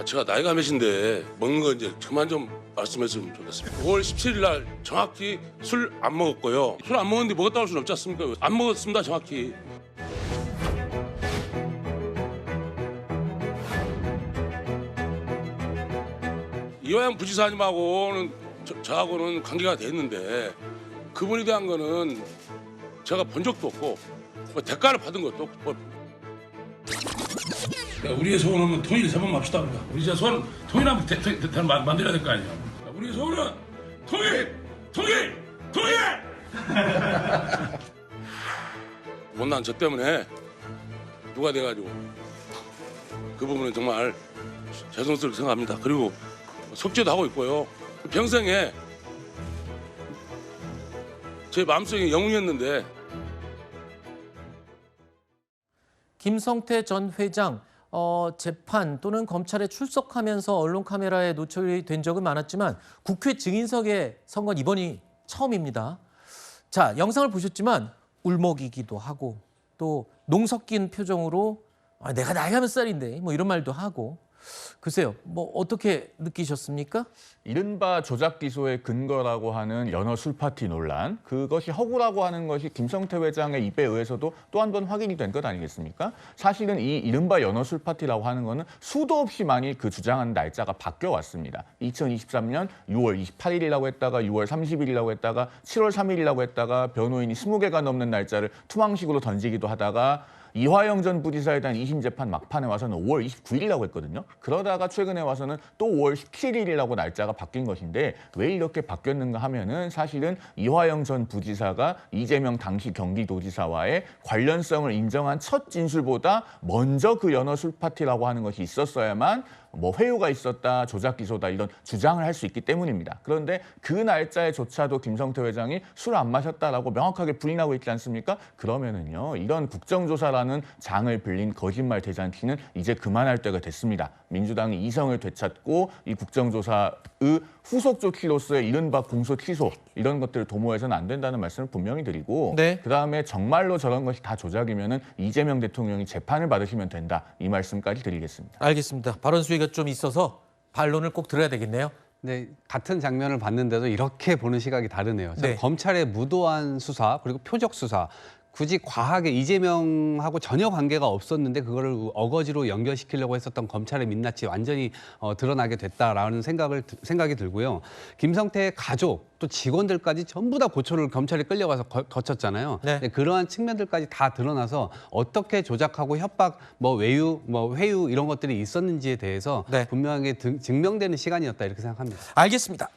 제가 나이가 몇인데 먹는 거 이제 그만 좀 말씀했으면 좋겠습니다. 5월 17일 날 정확히 술 안 먹었고요. 술 안 먹었는데 먹었다고 할 수는 없지 않습니까? 안 먹었습니다, 정확히. 이화영 부지사님하고는 저하고는 관계가 돼 있는데 그분에 대한 거는 제가 본 적도 없고 뭐 대가를 받은 것도 없고. 우리의 소원은 통일 재범합시다. 우리 이제 소원 통일 한번 만들어야 될 거 아니에요. 우리의 소원은 통일. 못난 저 때문에 누가 돼가지고 그 부분은 정말 죄송스럽게 생각합니다. 그리고 속죄도 하고 있고요. 평생에 제 마음속에 영웅이었는데. 김성태 전 회장 재판 또는 검찰에 출석하면서 언론 카메라에 노출이 된 적은 많았지만 국회 증인석에 선 건 이번이 처음입니다. 자, 영상을 보셨지만 울먹이기도 하고 또 농 섞인 표정으로 내가 나이가 몇 살인데 뭐 이런 말도 하고. 글쎄요, 뭐 어떻게 느끼셨습니까? 이른바 조작 기소의 근거라고 하는 연어 술 파티 논란, 그것이 허구라고 하는 것이 김성태 회장의 입에 의해서도 또 한 번 확인이 된 것 아니겠습니까? 사실은 이 이른바 연어 술 파티라고 하는 거는 수도 없이 많이 그 주장하는 날짜가 바뀌어 왔습니다. 2023년 6월 28일이라고 했다가 6월 30일이라고 했다가 7월 3일이라고 했다가 변호인이 20개가 넘는 날짜를 투망식으로 던지기도 하다가 이화영 전 부지사에 대한 2심 재판 막판에 와서는 5월 29일이라고 했거든요. 그러다가 최근에 와서는 또 5월 17일이라고 날짜가 바뀐 것인데 왜 이렇게 바뀌었는가 하면은 사실은 이화영 전 부지사가 이재명 당시 경기도지사와의 관련성을 인정한 첫 진술보다 먼저 그 연어 술 파티라고 하는 것이 있었어야만 뭐 회유가 있었다, 조작 기소다 이런 주장을 할 수 있기 때문입니다. 그런데 그 날짜에조차도 김성태 회장이 술 안 마셨다라고 명확하게 부인하고 있지 않습니까? 그러면은요, 이런 국정조사라는 장을 빌린 거짓말 대잔치는 이제 그만할 때가 됐습니다. 민주당이 이성을 되찾고 이 국정조사의 후속 조치로서의 이른바 공소 취소 이런 것들을 도모해서는 안 된다는 말씀을 분명히 드리고, 네. 그다음에 정말로 저런 것이 다 조작이면은 이재명 대통령이 재판을 받으시면 된다 이 말씀까지 드리겠습니다. 알겠습니다. 발언 수위가 좀 있어서 반론을 꼭 들어야 되겠네요. 네, 같은 장면을 봤는데도 이렇게 보는 시각이 다르네요. 네. 검찰의 무도한 수사 그리고 표적 수사, 굳이 과하게 이재명하고 전혀 관계가 없었는데 그거를 어거지로 연결시키려고 했었던 검찰의 민낯이 완전히 드러나게 됐다라는 생각이 들고요. 김성태의 가족 또 직원들까지 전부 다 고초를 검찰에 끌려가서 거쳤잖아요. 네. 그러한 측면들까지 다 드러나서 어떻게 조작하고 협박, 외유, 회유 이런 것들이 있었는지에 대해서 네. 분명하게 증명되는 시간이었다 이렇게 생각합니다. 알겠습니다.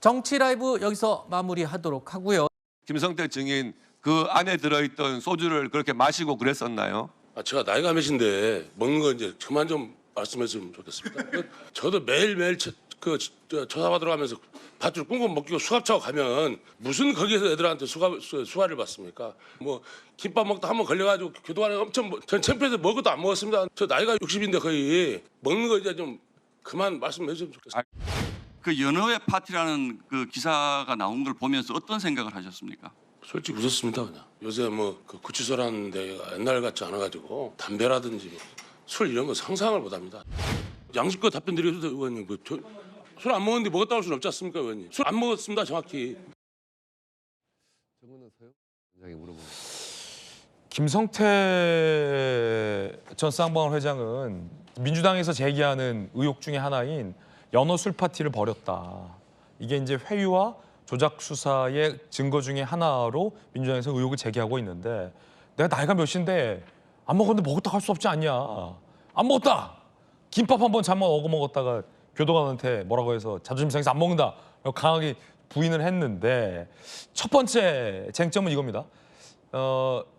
정치 라이브 여기서 마무리하도록 하고요. 김성태 증인 그 안에 들어있던 소주를 그렇게 마시고 그랬었나요? 제가 나이가 몇인데 먹는 거 이제 그만 좀 말씀했으면 좋겠습니다. 저도 매일매일 조사받으러 가면서 밧줄 꽁꽁 먹기고 수갑차고 가면 무슨 거기에서 애들한테 수화를 받습니까? 뭐 김밥 먹다 한번 걸려가지고 교도관에 엄청 전 창피해서 먹을 것도 안 먹었습니다. 저 나이가 60인데 거의 먹는 거 이제 좀 그만 말씀해 주시면 좋겠습니다. 그 연어회 파티라는 그 기사가 나온 걸 보면서 어떤 생각을 하셨습니까? 솔직히 웃었습니다. 그냥 요새 그 구치소라는 데가 옛날 같지 않아가지고 담배라든지 술 이런 거 상상을 못합니다. 양심껏 답변 드려도 의원님, 술 안 먹었는데 먹었다고 할 수는 없지 않습니까, 의원님? 술 안 먹었습니다, 정확히. 김성태 전 쌍방울 회장은 민주당에서 제기하는 의혹 중에 하나인 연어 술 파티를 벌였다. 이게 이제 회유와 조작 수사의 증거 중에 하나로 민주당에서 의혹을 제기하고 있는데, 내가 나이가 몇인데 안 먹었는데 먹었다고 할 수 없지 않냐. 안 먹었다. 김밥 한 번 잘못 얻어 먹었다가 교도관한테 뭐라고 해서 자존심 상해서 안 먹는다. 강하게 부인을 했는데, 첫 번째 쟁점은 이겁니다.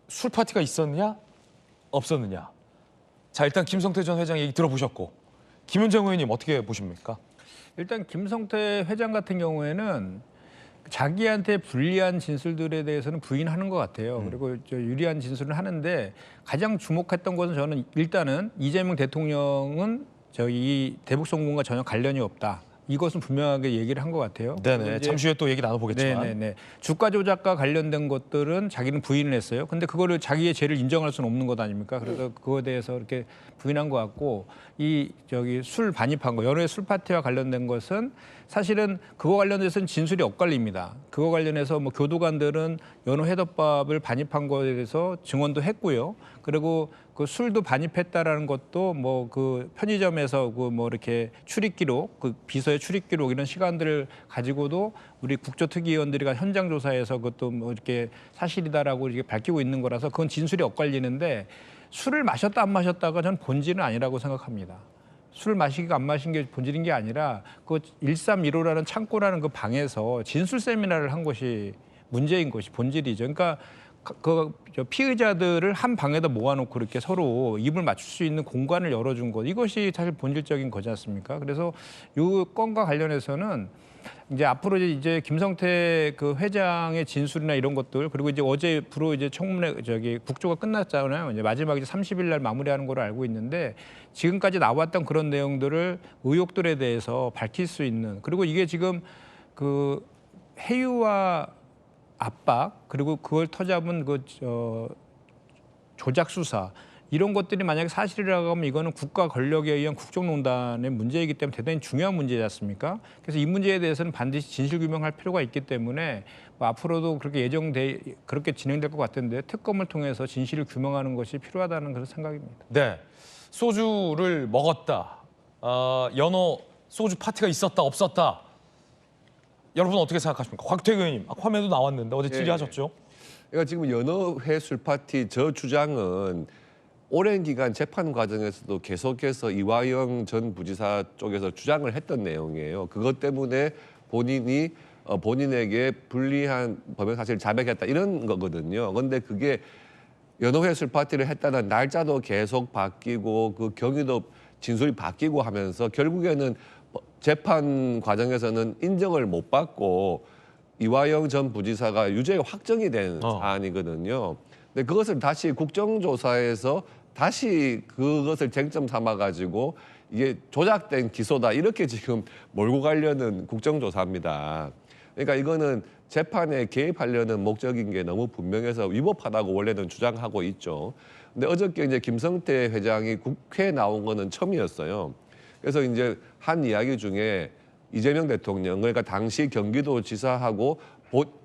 술 파티가 있었느냐 없었느냐. 자, 일단 김성태 전 회장 얘기 들어보셨고, 김현정 의원님 어떻게 보십니까? 일단 김성태 회장 같은 경우에는 자기한테 불리한 진술들에 대해서는 부인하는 것 같아요. 그리고 유리한 진술을 하는데, 가장 주목했던 것은 저는 일단은 이재명 대통령은 이 대북 송금과 전혀 관련이 없다. 이것은 분명하게 얘기를 한 것 같아요. 네네. 잠시 후에 또 얘기 나눠보겠지만. 네네네. 주가 조작과 관련된 것들은 자기는 부인을 했어요. 근데 그거를 자기의 죄를 인정할 수는 없는 것 아닙니까? 그래서 그거에 대해서 이렇게 부인한 것 같고 술 반입한 거 연회 술 파티와 관련된 것은 사실은 그거 관련해서는 진술이 엇갈립니다. 그거 관련해서 뭐 교도관들은 연호 회덮밥을 반입한 거에 대해서 증언도 했고요. 그리고 그 술도 반입했다라는 것도 뭐 그 편의점에서 그 뭐 이렇게 출입 기록, 그 비서의 출입 기록 이런 시간들을 가지고도 우리 국조특위위원들이 현장 조사에서 그것도 뭐 이렇게 사실이다라고 이렇게 밝히고 있는 거라서 그건 진술이 엇갈리는데 술을 마셨다 안 마셨다가 전 본질은 아니라고 생각합니다. 술을 마시기가 안 마신 게 본질인 게 아니라 그 1315라는 창고라는 그 방에서 진술 세미나를 한 것이 문제인 것이 본질이죠. 그러니까 그 피의자들을 한 방에다 모아놓고 이렇게 서로 입을 맞출 수 있는 공간을 열어준 것 이것이 사실 본질적인 거지 않습니까? 그래서 이 건과 관련해서는 이제 앞으로 이제 김성태 그 회장의 진술이나 이런 것들 그리고 이제 어제 부로 이제 청문회 국조가 끝났잖아요. 이제 마지막 이제 30일 날 마무리하는 걸로 알고 있는데 지금까지 나왔던 그런 내용들을 의혹들에 대해서 밝힐 수 있는 그리고 이게 지금 그 해유와 압박 그리고 그걸 터잡은 조작 수사 이런 것들이 만약에 사실이라고 하면 이거는 국가 권력에 의한 국정농단의 문제이기 때문에 대단히 중요한 문제지 않습니까? 그래서 이 문제에 대해서는 반드시 진실 규명할 필요가 있기 때문에 뭐 앞으로도 그렇게 그렇게 진행될 것 같은데 특검을 통해서 진실을 규명하는 것이 필요하다는 그런 생각입니다. 네. 소주를 먹었다. 연호 소주 파티가 있었다 없었다. 여러분 어떻게 생각하십니까? 곽태규 의원님 화면에도 나왔는데 어제 질의하셨죠? 그러니까 지금 연어회 술 파티 저 주장은 오랜 기간 재판 과정에서도 계속해서 이화영 전 부지사 쪽에서 주장을 했던 내용이에요. 그것 때문에 본인이 본인에게 불리한 범행 사실을 자백했다 이런 거거든요. 그런데 그게 연어회 술 파티를 했다는 날짜도 계속 바뀌고 그 경위도 진술이 바뀌고 하면서 결국에는 재판 과정에서는 인정을 못 받고 이화영 전 부지사가 유죄가 확정이 된 사안이거든요. 근데 그것을 다시 국정조사에서 다시 그것을 쟁점 삼아가지고 이게 조작된 기소다 이렇게 지금 몰고 가려는 국정조사입니다. 그러니까 이거는 재판에 개입하려는 목적인 게 너무 분명해서 위법하다고 원래는 주장하고 있죠. 근데 어저께 이제 김성태 회장이 국회에 나온 거는 처음이었어요. 그래서 이제 한 이야기 중에 이재명 대통령 그러니까 당시 경기도지사하고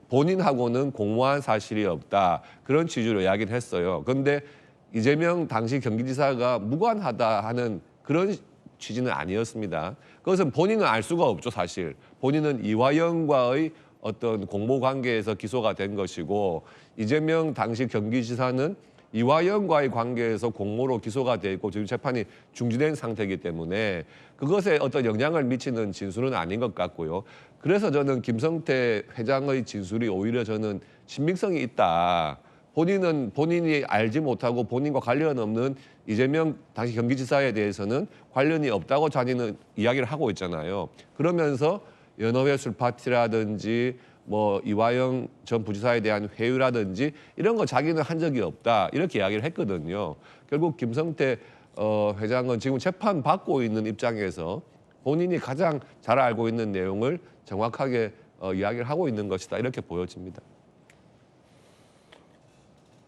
본인하고는 공모한 사실이 없다 그런 취지로 이야기를 했어요. 그런데 이재명 당시 경기지사가 무관하다 하는 그런 취지는 아니었습니다. 그것은 본인은 알 수가 없죠 사실. 본인은 이화영과의 어떤 공모 관계에서 기소가 된 것이고 이재명 당시 경기지사는 이화영과의 관계에서 공모로 기소가 돼 있고 지금 재판이 중지된 상태이기 때문에 그것에 어떤 영향을 미치는 진술은 아닌 것 같고요. 그래서 저는 김성태 회장의 진술이 오히려 저는 신빙성이 있다. 본인은 본인이 알지 못하고 본인과 관련 없는 이재명 당시 경기지사에 대해서는 관련이 없다고 자기는 이야기를 하고 있잖아요. 그러면서 연어회 술 파티라든지 뭐 이화영 전 부지사에 대한 회유라든지 이런 거 자기는 한 적이 없다 이렇게 이야기를 했거든요. 결국 김성태 회장은 지금 재판 받고 있는 입장에서 본인이 가장 잘 알고 있는 내용을 정확하게 이야기를 하고 있는 것이다 이렇게 보여집니다.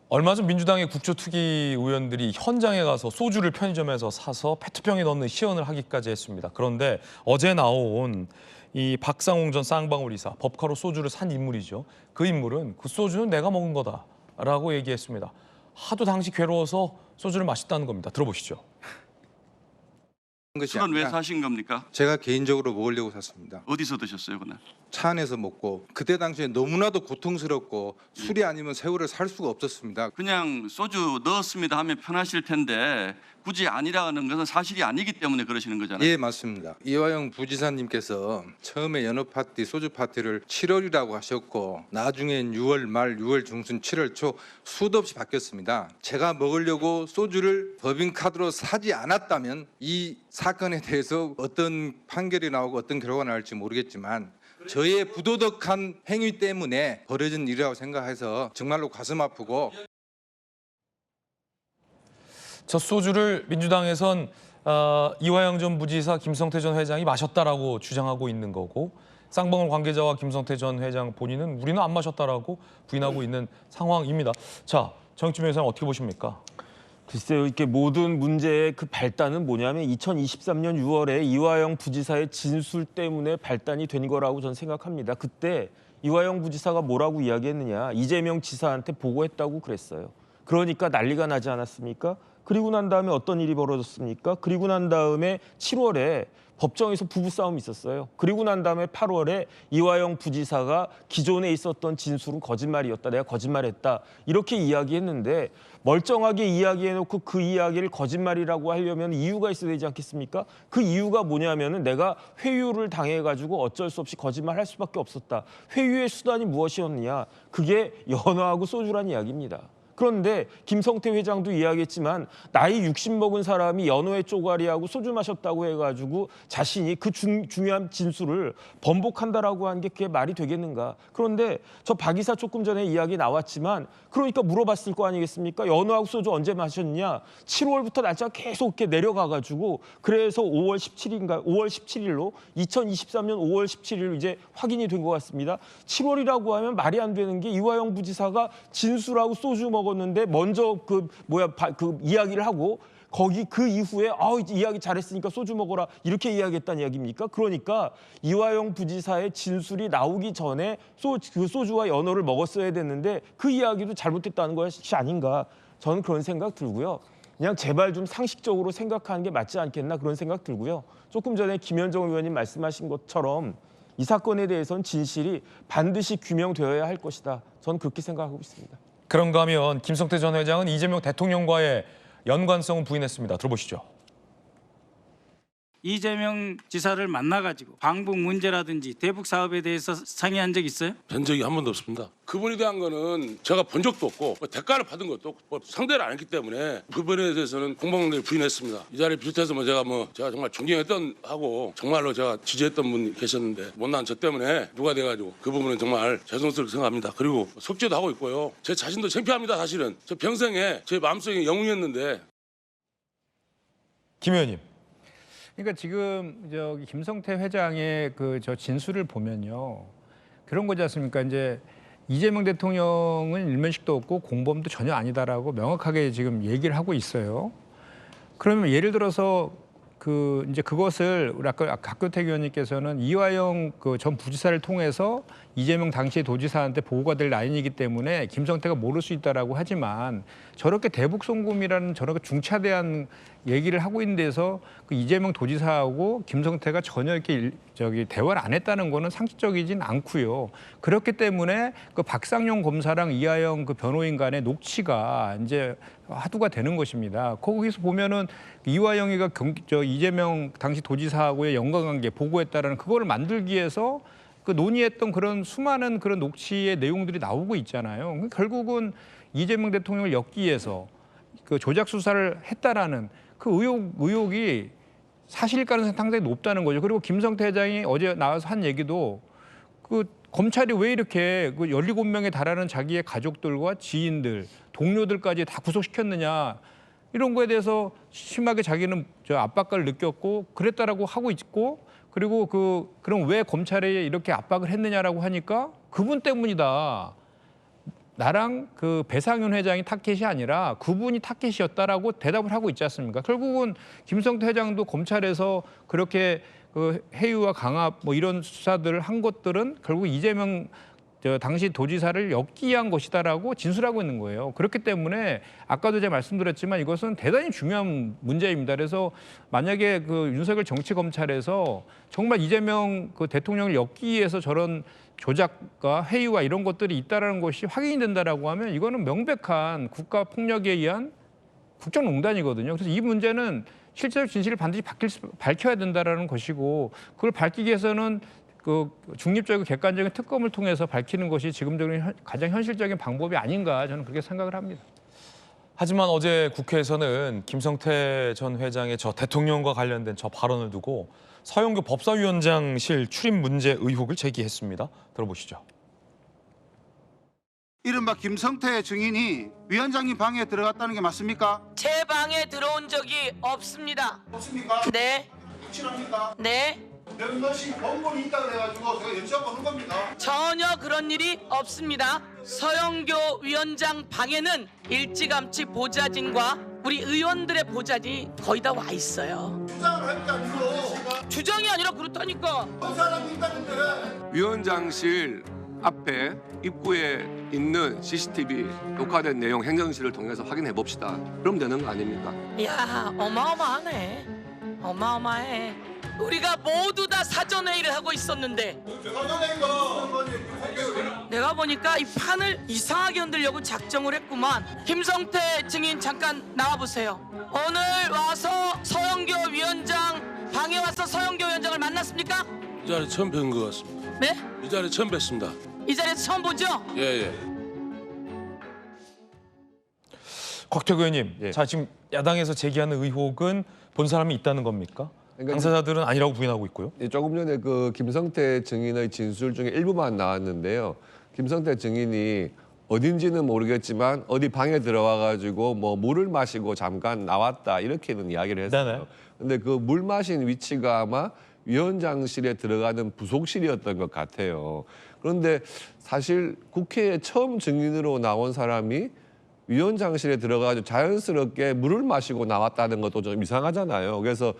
얼마 전 민주당의 국조특위 의원들이 현장에 가서 소주를 편의점에서 사서 페트병에 넣는 시연을 하기까지 했습니다. 그런데 어제 나온 이 박상홍 전 쌍방울 이사, 법카로 소주를 산 인물이죠. 그 인물은 그 소주는 내가 먹은 거다라고 얘기했습니다. 하도 당시 괴로워서 소주를 마셨다는 겁니다. 들어보시죠. 술은 왜 사신 겁니까? 제가 개인적으로 먹으려고 샀습니다. 어디서 드셨어요, 그날? 차 안에서 먹고 그때 당시에 너무나도 고통스럽고 술이 아니면 새우를 살 수가 없었습니다. 그냥 소주 넣었습니다 하면 편하실 텐데 굳이 아니라는 것은 사실이 아니기 때문에 그러시는 거잖아요. 예, 맞습니다. 이화영 부지사님께서 처음에 연어 파티, 소주 파티를 7월이라고 하셨고 나중엔 6월 말, 6월 중순, 7월 초 수도 없이 바뀌었습니다. 제가 먹으려고 소주를 법인카드로 사지 않았다면 이 사건에 대해서 어떤 판결이 나오고 어떤 결과가 나올지 모르겠지만 저의 부도덕한 행위 때문에 벌어진 일이라고 생각해서 정말로 가슴 아프고 저 소주를 민주당에선 이화영 전 부지사, 김성태 전 회장이 마셨다라고 주장하고 있는 거고 쌍방울 관계자와 김성태 전 회장 본인은 우리는 안 마셨다라고 부인하고 있는 상황입니다. 자, 정익준 변호사님 어떻게 보십니까? 글쎄요, 이렇게 모든 문제의 그 발단은 뭐냐면 2023년 6월에 이화영 부지사의 진술 때문에 발단이 된 거라고 저는 생각합니다. 그때 이화영 부지사가 뭐라고 이야기했느냐, 이재명 지사한테 보고했다고 그랬어요. 그러니까 난리가 나지 않았습니까? 그리고 난 다음에 어떤 일이 벌어졌습니까? 그리고 난 다음에 7월에 법정에서 부부싸움이 있었어요. 그리고 난 다음에 8월에 이화영 부지사가 기존에 있었던 진술은 거짓말이었다. 내가 거짓말했다. 이렇게 이야기했는데 멀쩡하게 이야기해놓고 그 이야기를 거짓말이라고 하려면 이유가 있어야 되지 않겠습니까? 그 이유가 뭐냐면은 내가 회유를 당해가지고 어쩔 수 없이 거짓말할 수밖에 없었다. 회유의 수단이 무엇이었느냐? 그게 연어하고 소주란 이야기입니다. 그런데 김성태 회장도 이야기했지만 나이 60 먹은 사람이 연어회 쪼가리하고 소주 마셨다고 해가지고 자신이 그 중요한 진술을 번복한다라고 하는 게 그게 말이 되겠는가. 그런데 저 박 이사 조금 전에 이야기 나왔지만 그러니까 물어봤을 거 아니겠습니까? 연어하고 소주 언제 마셨냐? 7월부터 날짜가 계속 이렇게 내려가가지고 그래서 5월 17일로 2023년 5월 17일로 이제 확인이 된 것 같습니다. 7월이라고 하면 말이 안 되는 게 이화영 부지사가 진술하고 소주 먹었는데 먼저 그 이야기를 하고 거기 그 이후에 이야기 잘했으니까 소주 먹어라 이렇게 이야기했다는 이야기입니까? 그러니까 이화영 부지사의 진술이 나오기 전에 그 소주와 연어를 먹었어야 됐는데 그 이야기도 잘못됐다는 것이 아닌가. 저는 그런 생각 들고요. 그냥 제발 좀 상식적으로 생각하는 게 맞지 않겠나 그런 생각 들고요. 조금 전에 김현정 의원님 말씀하신 것처럼 이 사건에 대해서는 진실이 반드시 규명되어야 할 것이다. 저는 그렇게 생각하고 있습니다. 그런가 하면 김성태 전 회장은 이재명 대통령과의 연관성을 부인했습니다. 들어보시죠. 이재명 지사를 만나가지고 방북 문제라든지 대북 사업에 대해서 상의한 적 있어요? 된 적이 한 번도 없습니다. 그분에 대한 거는 제가 본 적도 없고 대가를 받은 것도 없고 상대를 안 했기 때문에 그분에 대해서는 공방을 부인했습니다. 이 자리를 비롯해서 제가 정말 존경했던 하고 정말로 제가 지지했던 분이 계셨는데 못난 저 때문에 누가 돼가지고 그 부분은 정말 죄송스럽게 생각합니다. 그리고 속죄도 하고 있고요. 제 자신도 창피합니다. 사실은 저 평생에 제 마음속에 영웅이었는데. 김 의원님. 그러니까 지금 저기 김성태 회장의 저 진술을 보면요. 그런 거지 않습니까? 이제 이재명 대통령은 일면식도 없고 공범도 전혀 아니다라고 명확하게 지금 얘기를 하고 있어요. 그러면 예를 들어서 이제 그것을 우리 아까 박교택 의원님께서는 이화영 전 부지사를 통해서 이재명 당시의 도지사한테 보고가 될 라인이기 때문에 김성태가 모를 수 있다라고 하지만 저렇게 대북 송금이라는 저렇게 중차대한 얘기를 하고 있는 데서 그 이재명 도지사하고 김성태가 전혀 이렇게 대화를 안 했다는 거는 상식적이진 않고요. 그렇기 때문에 그 박상용 검사랑 이화영 그 변호인 간의 녹취가 이제 화두가 되는 것입니다. 거기서 보면은 이화영이가 이재명 당시 도지사하고의 연관관계 보고했다라는 그거를 만들기 위해서 그 논의했던 그런 수많은 그런 녹취의 내용들이 나오고 있잖아요. 결국은 이재명 대통령을 엮기 위해서 그 조작 수사를 했다라는 그 의혹이 사실일 가능성이 상당히 높다는 거죠. 그리고 김성태 회장이 어제 나와서 한 얘기도 그 검찰이 왜 이렇게 그 17명에 달하는 자기의 가족들과 지인들, 동료들까지 다 구속시켰느냐 이런 거에 대해서 심하게 자기는 압박감을 느꼈고 그랬다라고 하고 있고 그리고 그럼 왜 검찰에 이렇게 압박을 했느냐라고 하니까 그분 때문이다. 나랑 그 배상윤 회장이 타켓이 아니라 그분이 타켓이었다라고 대답을 하고 있지 않습니까? 결국은 김성태 회장도 검찰에서 그렇게 그 해유와 강압 뭐 이런 수사들을 한 것들은 결국 이재명 당시 도지사를 엮기 위한 것이다라고 진술하고 있는 거예요. 그렇기 때문에 아까도 제가 말씀드렸지만 이것은 대단히 중요한 문제입니다. 그래서 만약에 그 윤석열 정치검찰에서 정말 이재명 그 대통령을 엮기 위해서 저런 조작과 회유와 이런 것들이 있다라는 것이 확인이 된다라고 하면 이거는 명백한 국가 폭력에 의한 국정농단이거든요. 그래서 이 문제는 실제로 진실을 반드시 밝혀야 된다라는 것이고 그걸 밝히기 위해서는 그 중립적이고 객관적인 특검을 통해서 밝히는 것이 지금적인 가장 현실적인 방법이 아닌가 저는 그렇게 생각을 합니다. 하지만 어제 국회에서는 김성태 전 회장의 저 대통령과 관련된 저 발언을 두고 서영교 법사위원장실 출입 문제 의혹을 제기했습니다. 들어보시죠. 이른바 김성태 증인이 위원장님 방에 들어갔다는 게 맞습니까? 제 방에 들어온 적이 없습니다. 없습니까? 네, 확실합니까? 네. 몇몇이 번번이 있다 그래가지고 제가 연주하고 한 겁니다. 전혀 그런 일이 없습니다. 서영교 위원장 방에는 일찌감치 보좌진과 우리 의원들의 보좌진이 거의 다 와 있어요. 주장을 할 게 아니고 주장이 아니라 그렇다니까. 그 사람이 있다는데. 위원장실 앞에 입구에 있는 CCTV 녹화된 내용 행정실을 통해서 확인해 봅시다. 그럼 되는 거 아닙니까? 야, 어마어마하네. 어마어마해. 우리가 모두 다 사전회의를 하고 있었는데 내가 보니까 이 판을 이상하게 흔들려고 작정을 했구만. 김성태 증인 잠깐 나와보세요. 오늘 와서 서영교 위원장 방에 와서 서영교 위원장을 만났습니까? 이 자리 처음 뵌 것 같습니다. 네? 이 자리 처음 뵀습니다. 이 자리에서 처음 보죠? 예. 곽태규 의원님, 예. 자 지금 야당에서 제기하는 의혹은 본 사람이 있다는 겁니까? 그러니까 당사자들은 아니라고 부인하고 있고요. 조금 전에 그 김성태 증인의 진술 중에 일부만 나왔는데요. 김성태 증인이 어딘지는 모르겠지만 어디 방에 들어와 가지고 뭐 물을 마시고 잠깐 나왔다 이렇게는 이야기를 했어요. 네네. 근데 그 물 마신 위치가 아마 위원장실에 들어가는 부속실이었던 것 같아요. 그런데 사실 국회에 처음 증인으로 나온 사람이 위원장실에 들어가서 자연스럽게 물을 마시고 나왔다는 것도 좀 이상하잖아요. 그래서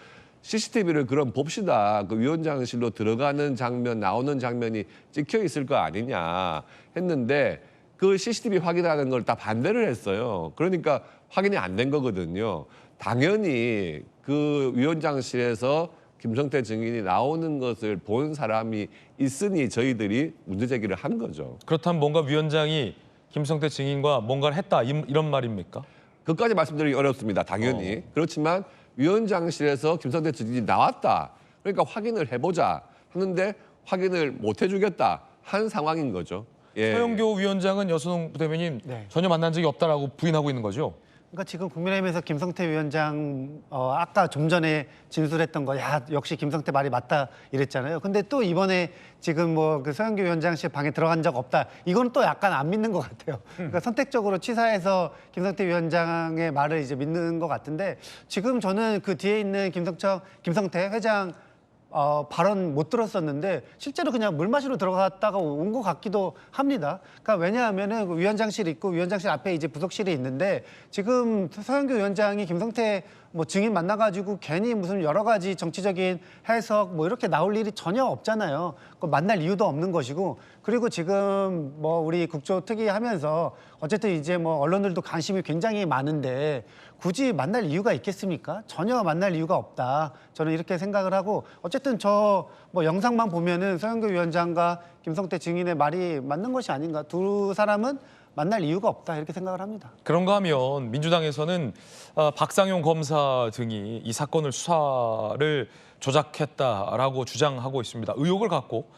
CCTV를 그럼 봅시다. 그 위원장실로 들어가는 장면, 나오는 장면이 찍혀 있을 거 아니냐 했는데 그 CCTV 확인하는 걸 다 반대를 했어요. 그러니까 확인이 안 된 거거든요. 당연히 그 위원장실에서 김성태 증인이 나오는 것을 본 사람이 있으니 저희들이 문제 제기를 한 거죠. 그렇다면 뭔가 위원장이 김성태 증인과 뭔가를 했다 이런 말입니까? 그것까지 말씀드리기 어렵습니다. 당연히. 그렇지만 위원장실에서 김성태 증인이 나왔다. 그러니까 확인을 해보자 하는데 확인을 못 해주겠다 한 상황인 거죠. 예. 서영교 위원장은 여순홍 부대변인 네. 전혀 만난 적이 없다라고 부인하고 있는 거죠? 그러니까 지금 국민의힘에서 김성태 위원장 아까 좀 전에 진술했던 거, 야 역시 김성태 말이 맞다 이랬잖아요. 근데 또 이번에 지금 뭐 그 서영교 위원장실 방에 들어간 적 없다. 이건 또 약간 안 믿는 것 같아요. 그러니까 선택적으로 취사해서 김성태 위원장의 말을 이제 믿는 것 같은데 지금 저는 그 뒤에 있는 김성태 회장 발언 못 들었었는데 실제로 그냥 물 마시러 들어갔다가 온 것 같기도 합니다. 그러니까 왜냐하면은 그 위원장실 있고 위원장실 앞에 이제 부속실이 있는데 지금 서영교 위원장이 김성태 뭐 증인 만나가지고 괜히 무슨 여러 가지 정치적인 해석 뭐 이렇게 나올 일이 전혀 없잖아요. 그 만날 이유도 없는 것이고 그리고 지금 뭐 우리 국조특위 하면서 어쨌든 이제 뭐 언론들도 관심이 굉장히 많은데 굳이 만날 이유가 있겠습니까? 전혀 만날 이유가 없다. 저는 이렇게 생각을 하고 어쨌든 저 뭐 영상만 보면은 서영교 위원장과 김성태 증인의 말이 맞는 것이 아닌가. 두 사람은 만날 이유가 없다 이렇게 생각을 합니다. 그런가 하면 민주당에서는 박상용 검사 등이 이 사건을 수사를 조작했다라고 주장하고 있습니다. 의혹을 갖고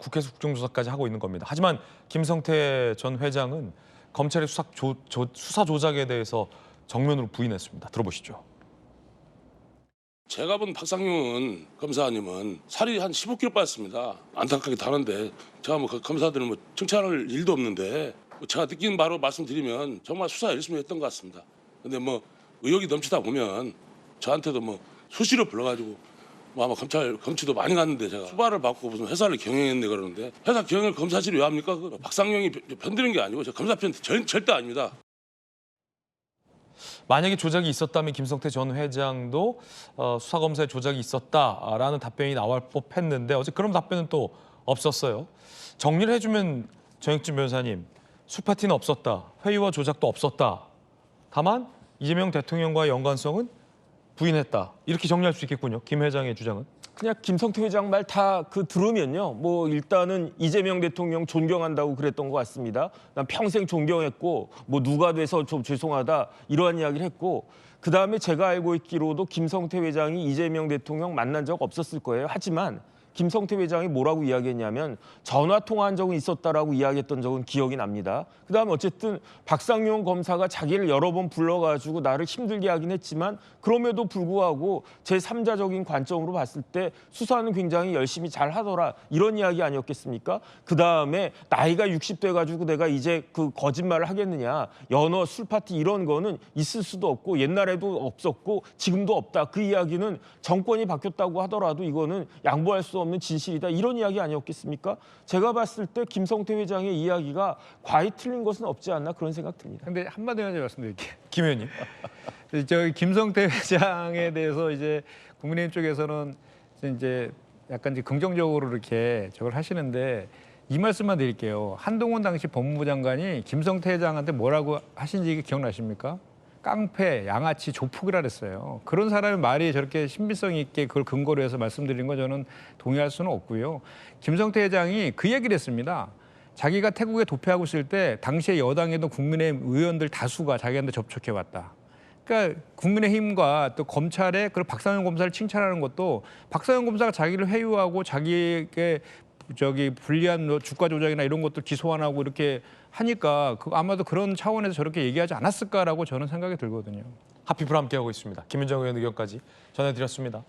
국회에서 국정조사까지 하고 있는 겁니다. 하지만 김성태 전 회장은 검찰의 수사 조작에 대해서 정면으로 부인했습니다. 들어보시죠. 제가 본 박상용 검사님은 살이 한 15kg 빠졌습니다. 안타깝게 다른데 제가 뭐 검사들은 뭐 칭찬할 일도 없는데 제가 느낀 바로 말씀드리면 정말 수사 열심히 했던 것 같습니다. 근데 뭐 의혹이 넘치다 보면 저한테도 뭐 수시로 불러가지고 뭐 아마 검치도 많이 갔는데 제가 수발을 받고 무슨 회사를 경영했네 그러는데 회사 경영을 검사실이 왜 합니까? 박상용이 편드는 게 아니고 검사 편 절대 아닙니다. 만약에 조작이 있었다면 김성태 전 회장도 수사검사에 조작이 있었다라는 답변이 나올 법했는데 어제 그런 답변은 또 없었어요. 정리를 해주면 정혁진 변호사님, 술파티는 없었다. 회의와 조작도 없었다. 다만 이재명 대통령과의 연관성은 부인했다. 이렇게 정리할 수 있겠군요. 김 회장의 주장은. 그냥 김성태 회장 말 다 들으면요. 뭐 일단은 이재명 대통령 존경한다고 그랬던 것 같습니다. 난 평생 존경했고 뭐 누가 돼서 좀 죄송하다 이러한 이야기를 했고 그다음에 제가 알고 있기로도 김성태 회장이 이재명 대통령 만난 적 없었을 거예요. 하지만 김성태 회장이 뭐라고 이야기했냐면 전화 통화한 적은 있었다라고 이야기했던 적은 기억이 납니다. 그다음 어쨌든 박상용 검사가 자기를 여러 번 불러가지고 나를 힘들게 하긴 했지만 그럼에도 불구하고 제3자적인 관점으로 봤을 때 수사는 굉장히 열심히 잘 하더라 이런 이야기 아니었겠습니까? 그다음에 나이가 60돼 가지고 내가 이제 그 거짓말을 하겠느냐 연어 술 파티 이런 거는 있을 수도 없고 옛날에도 없었고 지금도 없다. 그 이야기는 정권이 바뀌었다고 하더라도 이거는 양보할 수 없는 진실이다. 이런 이야기 아니었겠습니까? 제가 봤을 때 김성태 회장의 이야기가 과히 틀린 것은 없지 않나 그런 생각 듭니다. 근데 한마디만 좀 말씀드릴게요. 김 의원님. 저기 김성태 회장에 대해서 이제 국민의힘 쪽에서는 이제 약간 이제 긍정적으로 이렇게 저걸 하시는데 이 말씀만 드릴게요. 한동훈 당시 법무부 장관이 김성태 회장한테 뭐라고 하신지 기억나십니까? 깡패, 양아치, 조폭이라 그랬어요. 그런 사람의 말이 저렇게 신빙성 있게 그걸 근거로 해서 말씀드린 거 저는 동의할 수는 없고요. 김성태 회장이 그 얘기를 했습니다. 자기가 태국에 도피하고 있을 때 당시에 여당에도 국민의힘 의원들 다수가 자기한테 접촉해 왔다. 그러니까 국민의힘과 또 검찰의 그 박상현 검사를 칭찬하는 것도 박상현 검사가 자기를 회유하고 자기에게 저기 불리한 주가 조작이나 이런 것들 기소 안 하고 이렇게 하니까 아마도 그런 차원에서 저렇게 얘기하지 않았을까라고 저는 생각이 들거든요. 핫피플 함께하고 있습니다. 김윤정 의원 의견까지 전해드렸습니다.